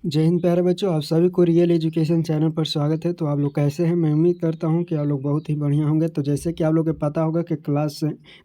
जय हिंद प्यारे बच्चों, आप सभी को रियल एजुकेशन चैनल पर स्वागत है। तो आप लोग कैसे हैं? मैं उम्मीद करता हूं कि आप लोग बहुत ही बढ़िया होंगे। तो जैसे कि आप लोग को पता होगा कि क्लास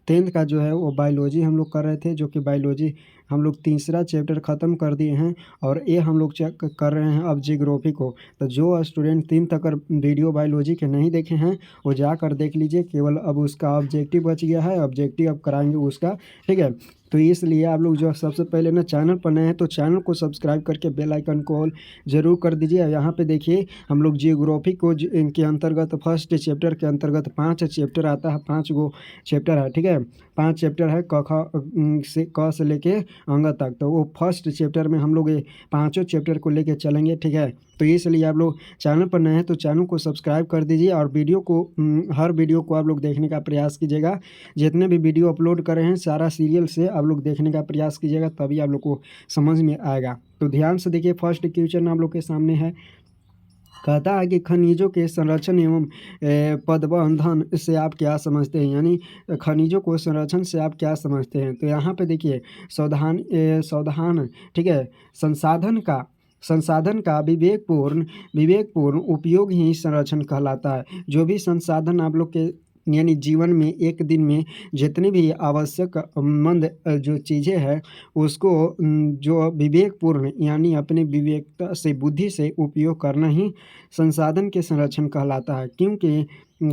10th का जो है वो बायोलॉजी हम लोग कर रहे थे, जो कि बायोलॉजी हम लोग तीसरा चैप्टर ख़त्म कर दिए हैं और ये हम लोग चेक कर रहे हैं अब जियोग्राफी को। तो जो स्टूडेंट 3 तक वीडियो बायोलॉजी के नहीं देखे हैं वो जाकर देख लीजिए। केवल अब उसका ऑब्जेक्टिव बच गया है, ऑब्जेक्टिव अब कराएंगे उसका, ठीक है। तो इसलिए आप लोग जो सबसे पहले ना चैनल पर नए हैं तो चैनल को सब्सक्राइब करके बेल आइकन को ऑल ज़रूर कर दीजिए। यहाँ पे देखिए हम लोग जियोग्राफी को इनके अंतर्गत फर्स्ट चैप्टर के अंतर्गत 5 चैप्टर आता है, 5 गो चैप्टर है, ठीक है। 5 चैप्टर है क ख से क से लेके अंग तक। तो वो फर्स्ट चैप्टर में हम लोग ये पाँचों चैप्टर को लेके चलेंगे, ठीक है। तो इसलिए आप लोग चैनल पर नए हैं तो चैनल को सब्सक्राइब कर दीजिए और वीडियो को हर वीडियो को आप लोग देखने का प्रयास कीजिएगा। जितने भी वीडियो अपलोड कर रहे हैं सारा सीरियल से आप लोग देखने का प्रयास कीजिएगा, तभी आप लोग को समझ में आएगा। तो ध्यान से देखिए, फर्स्ट क्वेश्चन आप लोग के सामने है। कहता है कि खनिजों के संरक्षण एवं पदबंधन से आप क्या समझते हैं, यानी खनिजों को संरक्षण से आप क्या समझते हैं। तो यहाँ पे देखिए सावधान, ठीक है। संसाधन का विवेकपूर्ण उपयोग ही संरक्षण कहलाता है। जो भी संसाधन आप लोग के यानी जीवन में एक दिन में जितनी भी आवश्यक मंद जो चीज़ें हैं उसको जो विवेकपूर्ण यानी अपने विवेकता से बुद्धि से उपयोग करना ही संसाधन के संरक्षण कहलाता है। क्योंकि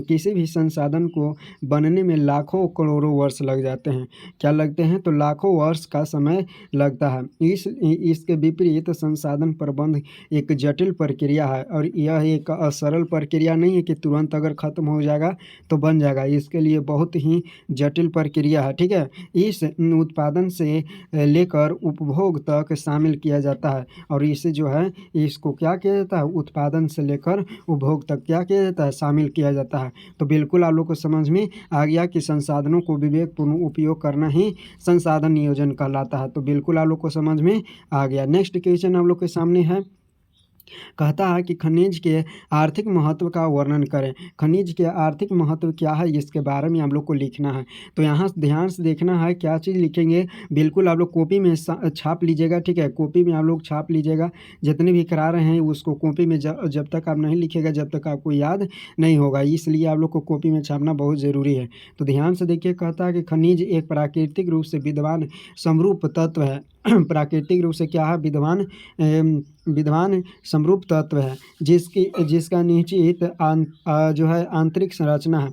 किसी भी संसाधन को बनने में लाखों करोड़ों वर्ष लग जाते हैं। क्या लगते हैं? तो लाखों वर्ष का समय लगता है। इसके विपरीत संसाधन प्रबंध एक जटिल प्रक्रिया है और यह एक सरल प्रक्रिया नहीं है कि तुरंत अगर ख़त्म हो जाएगा तो बन जाएगा। इसके लिए बहुत ही जटिल प्रक्रिया है, ठीक है। इस उत्पादन से लेकर उपभोग तक शामिल किया जाता है और इसे जो है इसको क्या किया जाता है, उत्पादन से लेकर उपभोग तक क्या किया जाता है, शामिल किया जाता है। तो बिल्कुल आप लोग को समझ में आ गया कि संसाधनों को विवेकपूर्ण उपयोग करना ही संसाधन नियोजन कहलाता है। तो बिल्कुल आप लोग को समझ में आ गया। नेक्स्ट क्वेश्चन आप लोग के सामने है। कहता है कि खनिज के आर्थिक महत्व का वर्णन करें। खनिज के आर्थिक महत्व क्या है इसके बारे में आप लोग को लिखना है। तो यहाँ ध्यान से देखना है क्या चीज़ लिखेंगे। बिल्कुल आप लोग कॉपी में छाप लीजिएगा, ठीक है। कॉपी में आप लोग छाप लीजिएगा। जितने भी करा रहे हैं उसको कॉपी में जब तक आप नहीं लिखेगा जब तक आपको याद नहीं होगा, इसलिए आप लोग को कॉपी में छापना बहुत ज़रूरी है। तो ध्यान से देखिए, कहता है कि खनिज एक प्राकृतिक रूप से विद्यमान समरूप तत्व है। प्राकृतिक रूप से क्या है? विद्यमान समरूप तत्व है जिसका निश्चित जो है आंतरिक संरचना है।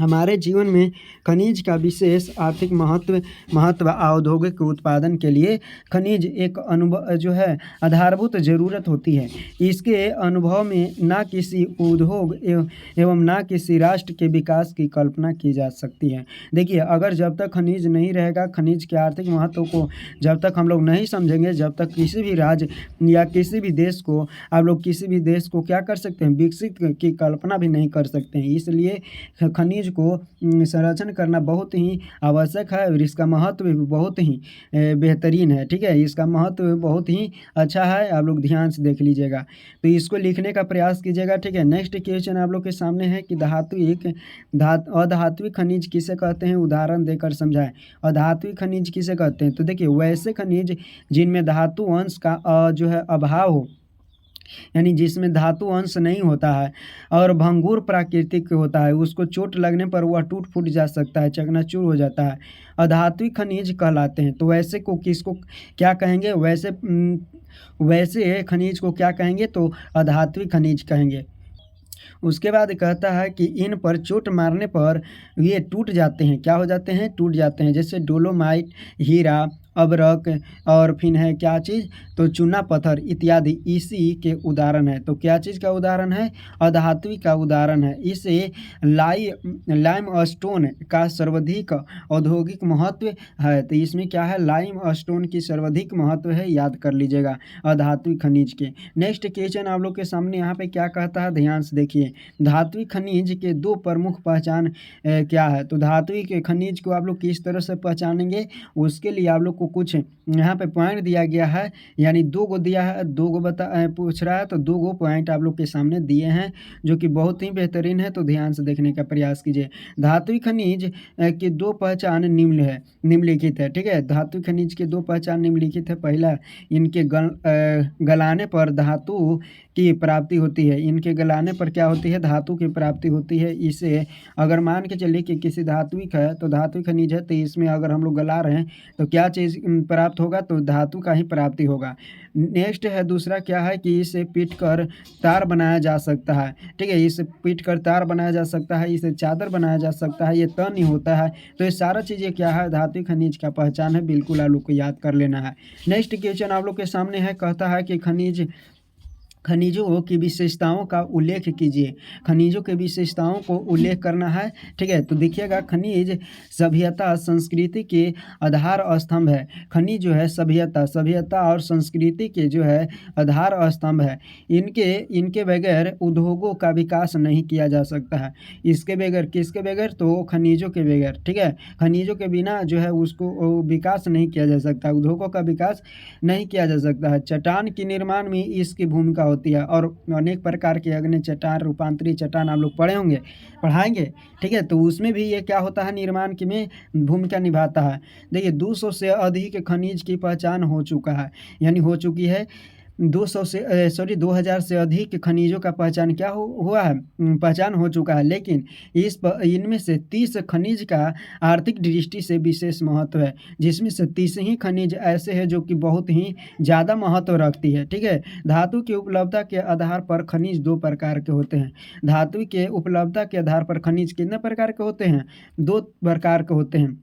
हमारे जीवन में खनिज का विशेष आर्थिक महत्व औद्योगिक उत्पादन के लिए खनिज एक अनुभव जो है आधारभूत ज़रूरत होती है। इसके अनुभव में ना किसी उद्योग एवं ना किसी राष्ट्र के विकास की कल्पना की जा सकती है। देखिए, अगर जब तक खनिज नहीं रहेगा, खनिज के आर्थिक महत्व को जब तक हम लोग नहीं समझेंगे, जब तक किसी भी राज्य या किसी भी देश को आप लोग किसी भी देश को क्या कर सकते हैं, विकसित की कल्पना भी नहीं कर सकते हैं। इसलिए खनिज को संरक्षण करना बहुत ही आवश्यक है और इसका महत्व भी बहुत ही बेहतरीन है, ठीक है। इसका महत्व बहुत ही अच्छा है, आप लोग ध्यान से देख लीजिएगा। तो इसको लिखने का प्रयास कीजिएगा, ठीक है। नेक्स्ट क्वेश्चन आप लोग के सामने है कि अधात्विक खनिज किसे कहते हैं, उदाहरण देकर समझाएं। अधात्विक खनिज किसे कहते हैं? तो देखिए, वैसे खनिज जिनमें धातु अंश का जो है अभाव हो, यानी जिसमें धातु अंश नहीं होता है और भंगुर प्राकृतिक होता है, उसको चोट लगने पर वह टूट फूट जा सकता है, चकनाचूर हो जाता है, अधात्विक खनिज कहलाते हैं। तो वैसे को किसको क्या कहेंगे? वैसे खनिज को क्या कहेंगे? तो अधात्विक खनिज कहेंगे। उसके बाद कहता है कि इन पर चोट मारने पर ये टूट जाते हैं। क्या हो जाते हैं? टूट जाते हैं। जैसे डोलोमाइट, हीरा, अबरक और फिर है क्या चीज़? तो चूना पत्थर इत्यादि इसी के उदाहरण है। तो क्या चीज़ का उदाहरण है? अधात्विक का उदाहरण है। इसे लाइमस्टोन का सर्वाधिक औद्योगिक महत्व है। तो इसमें क्या है? लाइमस्टोन की सर्वाधिक महत्व है, याद कर लीजिएगा अधात्विक खनिज के। नेक्स्ट क्वेश्चन आप लोग के सामने यहाँ पे क्या कहता है, ध्यान से देखिए। धात्विक खनिज के दो प्रमुख पहचान क्या है? तो धात्विक खनिज को आप लोग किस तरह से पहचानेंगे, उसके लिए आप लोग को कुछ यहाँ पे पॉइंट दिया गया है, यानी 2 गो दिया है, 2 गो पूछ रहा है, तो 2 गो पॉइंट आप लोग के सामने दिए हैं, जो कि बहुत ही बेहतरीन है, तो ध्यान से देखने का प्रयास कीजिए। धात्विक खनिज की 2 पहचान निम्नलिखित है, ठीक है? धात्विक खनिज की 2 पहचान निम्नलिखित है। पहला, इनके गलाने पर धातु की प्राप्ति होती है। इनके गलाने पर क्या होती है? धातु की प्राप्ति होती है। इसे अगर मान के चलिए कि किसी धात्विक है, तो धात्विक खनिज है, तो इसमें अगर हम लोग गला रहे हैं, तो क्या चीज़ प्राप्त होगा? तो धातु का ही प्राप्ति होगा। नेक्स्ट है, दूसरा क्या है कि इसे पीट कर तार बनाया जा सकता है, ठीक है? इसे पीट कर तार बनाया जा सकता है, इसे चादर बनाया जा सकता है, ये तन ही होता है। तो ये सारा चीज़ें क्या है? धात्विक खनिज का पहचान है, बिल्कुल आप लोग को याद कर लेना है। नेक्स्ट क्वेश्चन आप लोग के सामने है, कहता है कि खनिजों की विशेषताओं का उल्लेख कीजिए। खनिजों की विशेषताओं को उल्लेख करना है, ठीक है? तो देखिएगा, खनिज सभ्यता संस्कृति के आधार स्तंभ है। खनिज जो है सभ्यता और संस्कृति के जो है आधार स्तंभ है। इनके बगैर उद्योगों का विकास नहीं किया जा सकता है। इसके बगैर, किसके बगैर? तो खनिजों के बगैर, ठीक है? खनिजों के बिना जो है उसको विकास नहीं किया जा सकता, उद्योगों का विकास नहीं किया जा सकता है। चट्टान के निर्माण में इसकी भूमिका होती है, और अनेक प्रकार के अग्नि चट्टान, रूपांतरी चट्टान आप लोग पढ़ाएंगे, ठीक है? तो उसमें भी ये क्या होता है? निर्माण की में भूमिका निभाता है। देखिए, 200 से अधिक खनिज की पहचान हो चुका है, यानी हो चुकी है। 2000 से अधिक खनिजों का पहचान क्या हुआ है? पहचान हो चुका है, लेकिन इनमें से 30 खनिज का आर्थिक दृष्टि से विशेष महत्व है, जिसमें से 30 ही खनिज ऐसे हैं जो कि बहुत ही ज़्यादा महत्व रखती है, ठीक है? धातु की उपलब्धता के आधार पर खनिज 2 प्रकार के होते हैं। धातु के उपलब्धता के आधार पर खनिज कितने प्रकार के होते हैं? 2 प्रकार के होते हैं।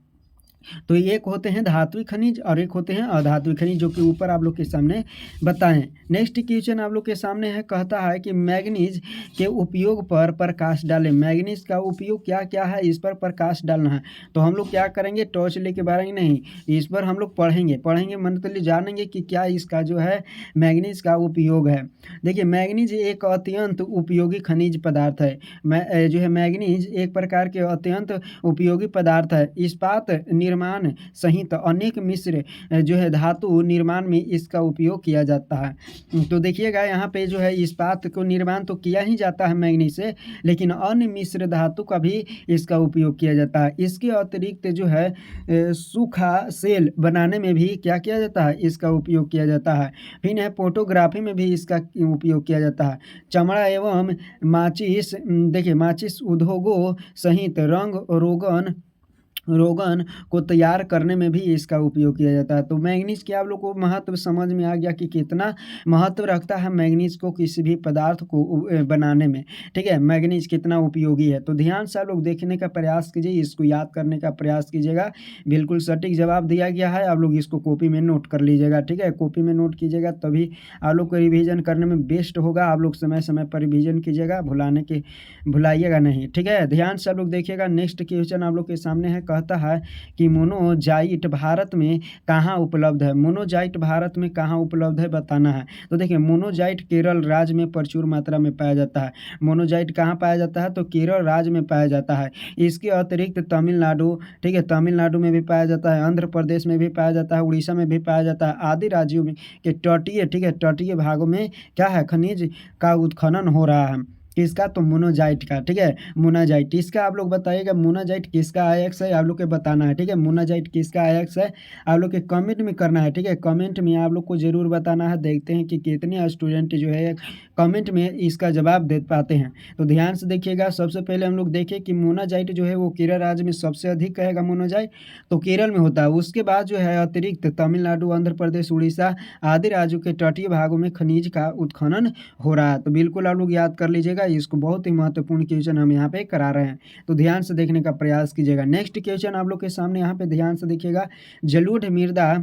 तो एक होते हैं धात्विक खनिज और एक होते हैं अधात्विक खनिज, जो कि ऊपर आप लोग के सामने बताएं। नेक्स्ट क्वेश्चन आप लोग के सामने है, कहता है कि मैग्नीज के उपयोग पर प्रकाश डालें। मैग्नीज का उपयोग क्या क्या है, इस पर प्रकाश डालना है। तो हम लोग क्या करेंगे? टॉर्च लेके बारेंगे नहीं, इस पर हम लोग पढ़ेंगे मतलब जानेंगे कि क्या इसका जो है मैग्नीज का उपयोग है। देखिए, मैग्नीज एक अत्यंत उपयोगी खनिज पदार्थ है। जो है मैग्नीज एक प्रकार के अत्यंत उपयोगी पदार्थ है। इस्पात निर्माण सहित अनेक मिश्र जो है धातु निर्माण में इसका उपयोग किया जाता है। तो देखिएगा, यहाँ पे जो है इस्पात को निर्माण तो किया ही जाता है मैग्नीज से, लेकिन अन्य मिश्र धातु का भी इसका उपयोग किया जाता है। इसके अतिरिक्त जो है सूखा सेल बनाने में भी क्या किया जाता है? इसका उपयोग किया जाता है। फिर है फोटोग्राफी में भी इसका उपयोग किया जाता है। चमड़ा एवं माचिस, देखिए माचिस उद्योगों सहित रंग रोगन को तैयार करने में भी इसका उपयोग किया जाता है। तो मैग्नीज के आप लोग को महत्व समझ में आ गया कि कितना महत्व रखता है मैग्नीज को किसी भी पदार्थ को बनाने में, ठीक है? मैग्नीज कितना उपयोगी है। तो ध्यान से आप लोग देखने का प्रयास कीजिए, इसको याद करने का प्रयास कीजिएगा। बिल्कुल सटीक जवाब दिया गया है, आप लोग इसको कॉपी में नोट कर लीजिएगा, ठीक है? कॉपी में नोट कीजिएगा, तभी आप लोग को रिविजन करने में बेस्ट होगा। आप लोग समय समय पर रिविजन कीजिएगा, भुलाइएगा नहीं, ठीक है? ध्यान से आप लोग देखिएगा। नेक्स्ट क्वेश्चन आप लोग के सामने है, कहता है कि मोनोजाइट भारत में कहाँ उपलब्ध है? मोनोजाइट भारत में कहाँ उपलब्ध है, बताना है। तो देखिए, मोनोजाइट केरल राज्य में प्रचुर मात्रा में पाया जाता है। मोनोजाइट कहाँ पाया जाता है? तो केरल राज्य में पाया जाता है। इसके अतिरिक्त तमिलनाडु, ठीक है, तमिलनाडु में भी पाया जाता है, आंध्र प्रदेश में भी पाया जाता है, उड़ीसा में भी पाया जाता है, आदि राज्यों में के तटीय, ठीक है, तटीय भागों में क्या है? खनिज का उत्खनन हो रहा है। किसका? तो मोनोजाइट का, ठीक है? मोनाजाइट, इसका आप लोग बताइएगा मोनाजाइट किसका आयक्स है, आप लोग को बताना है, ठीक है? मोनाजाइट किसका आयक्स है, आप लोग के कमेंट में करना है, ठीक है? कमेंट में आप लोग को जरूर बताना है। देखते हैं कि कितने स्टूडेंट जो है कमेंट में इसका जवाब दे पाते हैं। तो ध्यान से देखिएगा। सबसे पहले हम लोग देखें कि मोनाजाइट जो है वो केरल राज्य में सबसे अधिक कहेगा मोनाजाइट, तो केरल में होता है। उसके बाद जो है अतिरिक्त तमिलनाडु, आंध्र प्रदेश, उड़ीसा आदि राज्यों के तटीय भागों में खनिज का उत्खनन हो रहा है। तो बिल्कुल आप लोग याद कर लीजिएगा, इसको बहुत ही महत्वपूर्ण क्वेश्चन हम यहाँ पे करा रहे हैं, तो ध्यान से देखने का प्रयास कीजिएगा। नेक्स्ट क्वेश्चन आप लोग के सामने यहाँ पे ध्यान से देखिएगा। जलोढ़ मृदा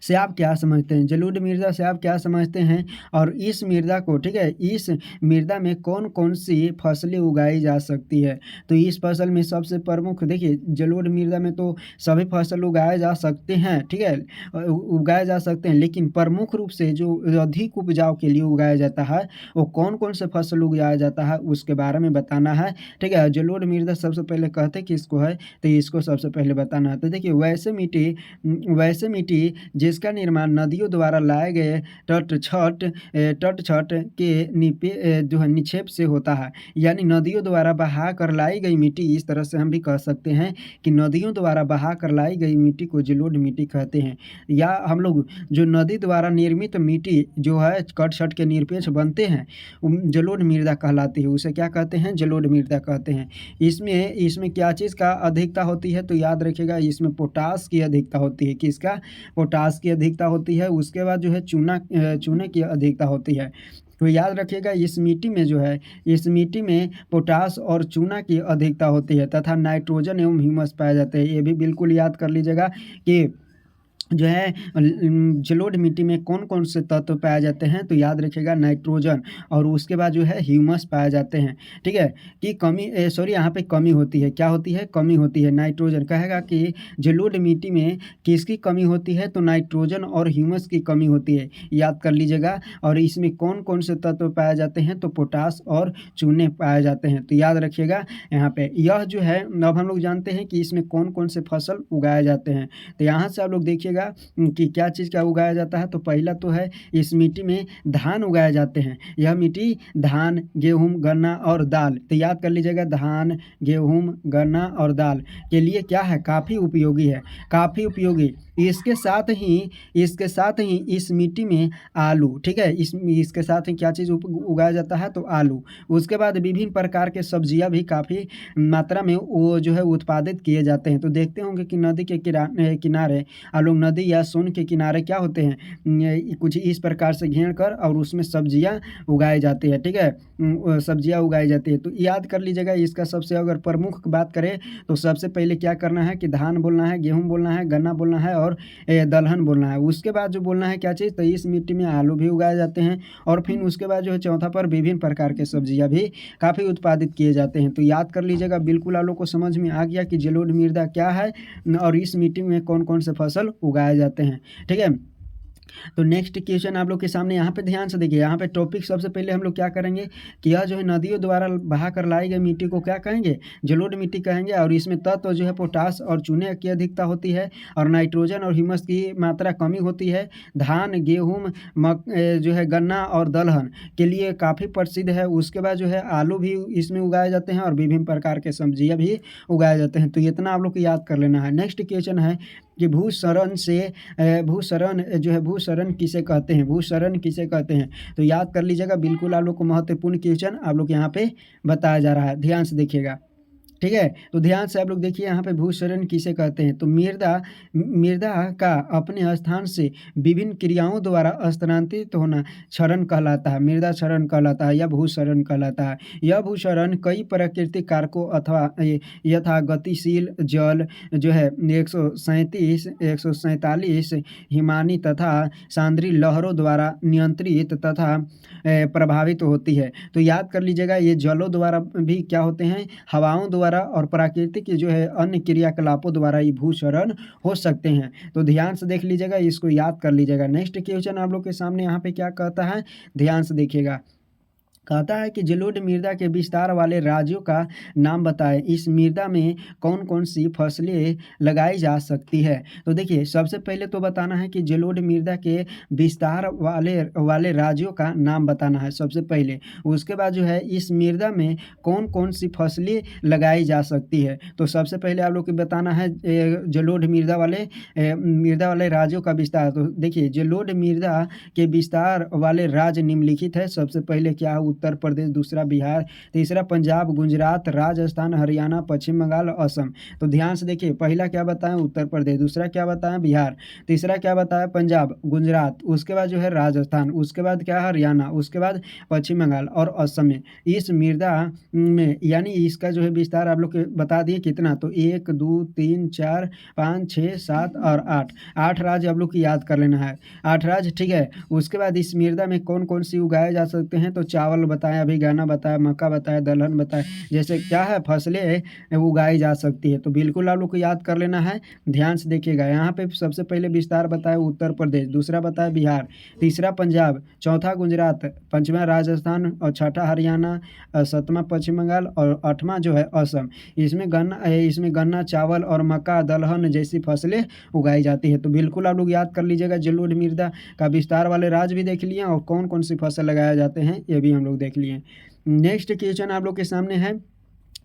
से आप क्या समझते हैं? जलोढ़ मृदा से आप क्या समझते हैं? और इस मृदा को, ठीक है, इस मृदा में कौन-कौन सी फसलें उगाई जा सकती है? तो इस फसल में सबसे प्रमुख देखिए जलोढ़ मृदा में तो सभी फसल उगाए जा सकते हैं, ठीक है? उगाए जा सकते हैं, लेकिन प्रमुख रूप से जो अधिक उपजाऊ के लिए उगाया जाता है, वो कौन-कौन से फसल उगाया जाता है उसके बारे में बताना है, ठीक है? जलोढ़ मृदा सबसे पहले कहते किसको है? तो इसको सबसे पहले बताना है। तो देखिए वैसे मिट्टी जिसका निर्माण नदियों द्वारा लाए गए तट छट के जो है निक्षेप से होता है। यानी नदियों द्वारा बहा कर लाई गई मिट्टी, इस तरह से हम भी कह सकते हैं कि नदियों द्वारा बहा कर लाई गई मिट्टी को जलोढ़ मिट्टी कहते हैं। या हम लोग जो नदी द्वारा निर्मित मिट्टी जो है कट-छट के निरपेक्ष बनते हैं, जलोढ़ मृदा कहलाती है। उसे क्या कहते हैं? जलोढ़ मृदा कहते हैं। इसमें इसमें क्या चीज़ का अधिकता होती है? तो याद रखिएगा इसमें पोटाश की अधिकता होती है। किसका? पोटाश की अधिकता होती है। उसके बाद जो है चूने की अधिकता होती है। तो याद रखिएगा इस मिट्टी में पोटाश और चूना की अधिकता होती है तथा नाइट्रोजन एवं ह्यूमस पाए जाते हैं। ये भी बिल्कुल याद कर लीजिएगा कि जो है जलोढ़ मिट्टी में कौन-कौन से तत्व पाए जाते हैं? तो याद रखिएगा नाइट्रोजन और उसके बाद जो है ह्यूमस पाए जाते हैं, ठीक है? कि यहाँ पे कमी होती है, क्या होती है? कमी होती है, नाइट्रोजन कहेगा कि जलोढ़ मिट्टी में किसकी कमी होती है? तो नाइट्रोजन और ह्यूमस की कमी होती है, याद कर लीजिएगा। और इसमें कौन-कौन से तत्व पाए जाते हैं? तो पोटाश और चूने पाए जाते हैं, तो याद रखिएगा यहाँ पे। यह जो है अब हम लोग जानते हैं कि इसमें कौन-कौन से फसल उगाए जाते हैं। तो यहाँ से आप लोग देखिएगा कि क्या चीज़ का उगाया जाता है। तो पहला तो है इस मिट्टी में धान उगाए जाते हैं। यह मिट्टी धान, गेहूँ, गन्ना और दाल, तो याद कर लीजिएगा धान, गेहूँ, गन्ना और दाल के लिए क्या है? काफ़ी उपयोगी है, काफ़ी उपयोगी। इसके साथ ही इस मिट्टी में आलू, ठीक है? इसके साथ ही क्या चीज़ उगाया जाता है? तो आलू। उसके बाद विभिन्न प्रकार के सब्जियाँ भी काफ़ी मात्रा में वो जो है उत्पादित किए जाते हैं। तो देखते होंगे कि नदी के किनारे आप लोग नदी या सोन के किनारे क्या होते हैं, कुछ इस प्रकार से घेर कर और उसमें सब्जियाँ उगाई जाती है, ठीक है? सब्जियाँ उगाई जाती है। तो याद कर लीजिएगा इसका सबसे अगर प्रमुख बात करें तो सबसे पहले क्या करना है कि धान बोलना है, गेहूँ बोलना है, गन्ना बोलना है और दलहन बोलना है। उसके बाद जो बोलना है क्या चीज़? तो इस मिट्टी में आलू भी उगाए जाते हैं और फिर उसके बाद जो है चौथा पर विभिन्न प्रकार के सब्जियाँ भी काफ़ी उत्पादित किए जाते हैं। तो याद कर लीजिएगा, बिल्कुल आप लोग को समझ में आ गया कि जलोढ़ मृदा क्या है और इस मिट्टी में कौन-कौन से फसल उगाए जाते हैं, ठीक है? तो नेक्स्ट क्वेश्चन आप लोग के सामने यहाँ पे ध्यान से देखिए। यहाँ पे टॉपिक सबसे पहले हम लोग क्या करेंगे कि यह जो है नदियों द्वारा बहा कर लाई गई मिट्टी को क्या कहेंगे? जलोढ़ मिट्टी कहेंगे। और इसमें तत्व जो है पोटाश और चूने की अधिकता होती है और नाइट्रोजन और ह्यूमस की मात्रा कमी होती है। धान, गेहूँ, जो है गन्ना और दलहन के लिए काफ़ी प्रसिद्ध है। उसके बाद जो है आलू भी इसमें उगाए जाते हैं और विभिन्न प्रकार के सब्जियाँ भी उगाए जाते हैं। तो इतना आप लोग को याद कर लेना है। नेक्स्ट क्वेश्चन है कि भूसरण किसे कहते हैं? भूसरण किसे कहते हैं? तो याद कर लीजिएगा, बिल्कुल आप लोग को महत्वपूर्ण क्वेश्चन आप लोग यहाँ पे बताया जा रहा है, ध्यान से देखिएगा। ठीक है? तो ध्यान से आप लोग देखिए यहाँ पे भूसरण किसे कहते हैं? तो मृदा मृदा का अपने स्थान से विभिन्न क्रियाओं द्वारा स्थानांतरित होना क्षरण कहलाता है, मृदा क्षरण कहलाता है या भूसरण कहलाता है। यह भूसरण कई प्राकृतिक कारकों अथवा यथा गतिशील जल जो है 147 हिमानी तथा सांद्री लहरों द्वारा नियंत्रित तथा प्रभावित होती है। तो याद कर लीजिएगा ये जलों द्वारा भी क्या होते हैं? हवाओं द्वारा और प्राकृतिक जो है अन्य क्रियाकलापों द्वारा ये भूसरण हो सकते हैं। तो ध्यान से देख लीजिएगा, इसको याद कर लीजिएगा। नेक्स्ट क्वेश्चन आप लोग के सामने यहाँ पे क्या कहता है, ध्यान से देखिएगा। कहता है कि जलोढ़ मृदा के विस्तार वाले राज्यों का नाम बताएं। इस मृदा में कौन-कौन सी फसलें लगाई जा सकती है? तो देखिए सबसे पहले तो बताना है कि जलोढ़ मृदा के विस्तार वाले वाले राज्यों का नाम बताना है सबसे पहले। उसके बाद जो है इस मृदा में कौन-कौन सी फसलें लगाई जा सकती है? तो सबसे पहले आप लोग को बताना है जलोढ़ मृदा वाले राज्यों का विस्तार। तो देखिए जलोढ़ मृदा के विस्तार वाले राज्य निम्नलिखित है। सबसे पहले क्या उत्तर प्रदेश, दूसरा बिहार, तीसरा पंजाब, गुजरात, राजस्थान, हरियाणा, पश्चिम बंगाल, असम। तो ध्यान से देखिए, पहला क्या बताएं उत्तर प्रदेश, दूसरा क्या बताएं बिहार, तीसरा क्या बताया पंजाब, गुजरात, उसके बाद जो है राजस्थान, उसके बाद क्या है हरियाणा, उसके बाद पश्चिम बंगाल और असम में। इस मृदा में यानी इसका जो है विस्तार आप लोग के बता दिए कितना, तो 1 2 3 4 5 6 7 और 8, 8 राज्य आप लोग की याद कर लेना है, 8 राज्य, ठीक है। उसके बाद इस मृदा में कौन कौन सी उगाए जा सकते हैं, तो चावल बताया, अभी गन्ना बताया, मक्का बताया, दलहन बताया, जैसे क्या है फसलें उगाई जा सकती है। तो बिल्कुल आप लोग को याद कर लेना है। ध्यान से देखिएगा, यहाँ पे सबसे पहले विस्तार बताया उत्तर प्रदेश, दूसरा बताया बिहार, तीसरा पंजाब, चौथा गुजरात, पांचवा राजस्थान और छठा हरियाणा, सातवां पश्चिम बंगाल और आठवां जो है असम। इसमें गन्ना, चावल और मक्का, दलहन जैसी फसलें उगाई जाती है। तो बिल्कुल आप लोग याद कर लीजिएगा, जलोढ़ मृदा का विस्तार वाले राज्य भी देख लिए और कौन कौन सी फसल लगाए जाते हैं ये भी हम लोग देख लिए। नेक्स्ट क्वेश्चन आप लोग के सामने है,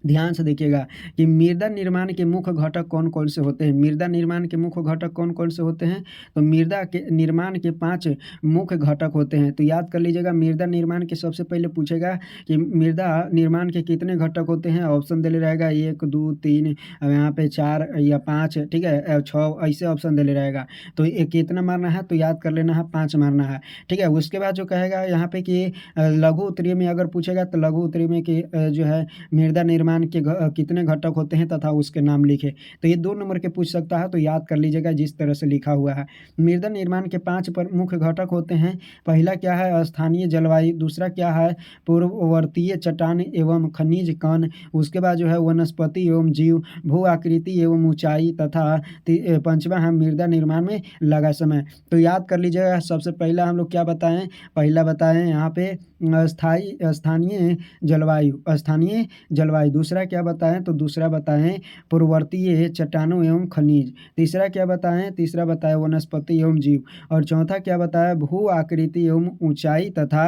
ध्यान से देखिएगा कि मृदा निर्माण के मुख्य घटक कौन कौन से होते हैं। मृदा निर्माण के मुख्य घटक कौन कौन से होते हैं, तो मृदा के निर्माण के 5 मुख्य घटक होते हैं। तो याद कर लीजिएगा, मृदा निर्माण के सबसे पहले पूछेगा कि मृदा निर्माण के कितने घटक होते हैं, ऑप्शन दे रहेगा 1 2 3, यहाँ पे 4 या 5, ठीक है, 6 ऐसे ऑप्शन दे रहेगा। तो ये कितना मारना है, तो याद कर लेना है 5 मारना है, ठीक है। उसके बाद जो कहेगा यहाँ पे कि लघु उत्तरीय में अगर पूछेगा तो लघु उत्तरीय में कि जो है मृदा निर्माण के कितने घटक होते हैं तथा उसके नाम लिखे। तो ये 2 नंबर के पूछ सकता है, तो याद कर लीजिएगा जिस तरह से लिखा हुआ है। मृदा निर्माण के 5 मुख्य घटक होते हैं। पहला क्या है, स्थानीय जलवायु, दूसरा क्या है, पूर्ववर्तीय चट्टान एवं खनिज कण, उसके बाद जो है वनस्पति एवं जीव, भू आकृति एवं ऊंचाई, तथा पांचवा है मृदा निर्माण में लगा समय। तो याद कर लीजिएगा, सबसे पहला हम लोग क्या बताएं, पहला बताएं यहाँ पे स्थानीय जलवायु, दूसरा क्या बताएं, तो दूसरा बताएं पूर्ववर्तीय चट्टानों एवं खनिज, तीसरा क्या बताएं, तीसरा बताएं वनस्पति एवं जीव, और चौथा क्या बताया भू आकृति एवं ऊंचाई, तथा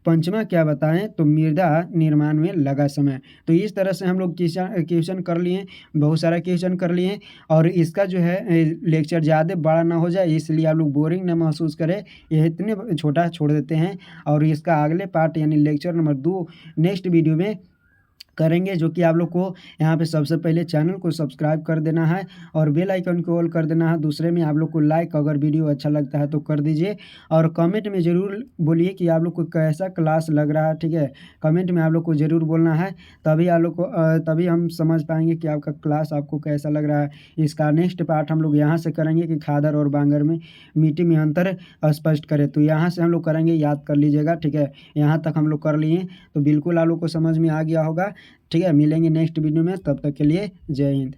पंचमा क्या बताएं, तो मृदा निर्माण में लगा समय। तो इस तरह से हम लोग क्वेश्चन कर लिए, बहुत सारा क्वेश्चन कर लिए। और इसका जो है लेक्चर ज़्यादा बड़ा ना हो जाए, इसलिए आप लोग बोरिंग ना महसूस करें, ये इतने छोटा छोड़ देते हैं। और इसका अगले पार्ट यानी लेक्चर नंबर 2 नेक्स्ट वीडियो में करेंगे, जो कि आप लोग को यहाँ पे सबसे पहले चैनल को सब्सक्राइब कर देना है और बेल आइकन को ऑल कर देना है। दूसरे में आप लोग को लाइक, अगर वीडियो अच्छा लगता है तो कर दीजिए, और कमेंट में ज़रूर बोलिए कि आप लोग को कैसा क्लास लग रहा है, ठीक है। कमेंट में आप लोग को ज़रूर बोलना है, तभी आप लोग को तभी हम समझ पाएंगे कि आपका क्लास आपको कैसा लग रहा है। इसका नेक्स्ट पार्ट हम लोग यहाँ से करेंगे कि खादर और बांगर में मिट्टी में अंतर स्पष्ट करें। तो यहाँ से हम लोग करेंगे, याद कर लीजिएगा, ठीक है। यहाँ तक हम लोग कर लिए, तो बिल्कुल आप लोग को समझ में आ गया होगा, ठीक है। मिलेंगे नेक्स्ट वीडियो में, तब तक के लिए जय हिंद।